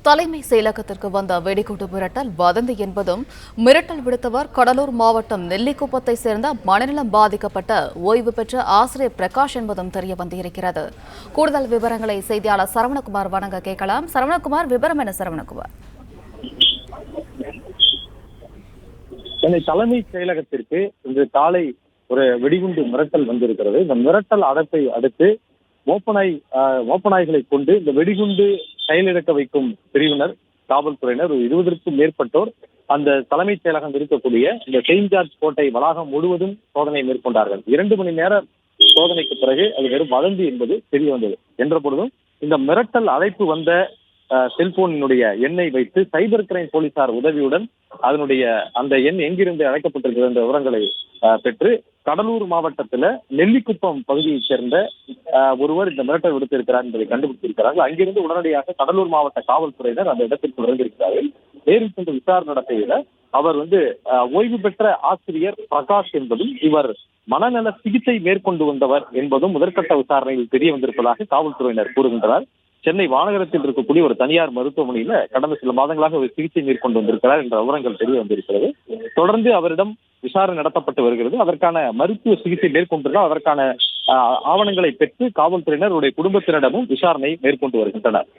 தலைமை செயலகத்திற்கு வந்த வெடிகுண்டு மிரட்டல் வதந்தி என்பதும், மிரட்டல் விடுத்தவர் கடலூர் மாவட்டம் நெல்லிக்குப்பத்தை சேர்ந்த மனநலம் பாதிக்கப்பட்ட ஓய்வு பெற்ற ஆசிரியர் பிரகாஷ் என்பதும் தெரிய வந்திருக்கிறது. கூடுதல் விவரங்களை செய்தியாளர் சரவணகுமார் வழங்க கேட்கலாம். சரவணகுமார், விவரம் என்ன சரவணகுமார்? சென்னை தலைமை செயலகத்திற்கு இன்று காலை ஒரு வெடிகுண்டு மிரட்டல் வந்திருக்கிறது. இந்த மிரட்டல் அழைப்பை அடுத்து மோப்பநாய்களை கொண்டு இந்த வெடிகுண்டு செயலிழக்க வைக்கும் பிரிவினர், காவல்துறையினர் 20க்கும் மேற்பட்டோர் அந்த தலைமைச் செயலகம் இருக்கக்கூடிய இந்த செயின்ட் ஜார்ஜ் கோட்டை வளாகம் முழுவதும் சோதனை மேற்கொண்டார்கள். 2 மணி நேர சோதனைக்கு பிறகு அது வெறும் வதந்தி என்பது தெரிய வந்தது. என்ற பொழுதும் இந்த மிரட்டல் அழைப்பு வந்த செல்போனினுடைய எண்ணை வைத்து சைபர் கிரைம் போலீசார் உதவியுடன் அதனுடைய அந்த எண் எங்கிருந்து அழைக்கப்பட்டிருக்கிறது என்ற விவரங்களை பெற்று கடலூர் மாவட்டத்துல நெல்லிக்குப்பம் பகுதியைச் சேர்ந்த ஒருவர் இந்த மிரட்டல் விடுத்திருக்கிறார் என்பதை கண்டுபிடித்திருக்கிறார்கள். அங்கிருந்து உடனடியாக கடலூர் மாவட்ட காவல்துறையினர் அந்த இடத்திற்கு விரைந்திருக்கிறார்கள். நேரில் சென்று விசாரணை நடத்தியதில் அவர் ஓய்வு பெற்ற ஆசிரியர் பிரகாஷ் என்பதும் இவர் மனநல சிகிச்சை மேற்கொண்டு வந்தவர் என்பதும் முதற்கட்ட விசாரணையில் தெரிய வந்திருப்பதாக காவல்துறையினர் கூறுகின்றனர். சென்னை வானகரத்தில் இருக்கக்கூடிய ஒரு தனியார் மருத்துவமனையில கடந்த சில மாதங்களாக ஒரு சிகிச்சை மேற்கொண்டு வந்திருக்கிறார் என்ற விவரங்கள் தெரிய வந்திருக்கிறது. தொடர்ந்து அவரிடம் விசாரணை நடத்தப்பட்டு வருகிறது. அதற்கான மருத்துவ சிகிச்சை மேற்கொண்டிருந்தால் அதற்கான ஆவணங்களை பெற்று காவல்துறையினர் அவருடைய குடும்பத்தினரிடமும் விசாரணை மேற்கொண்டு வருகின்றனர்.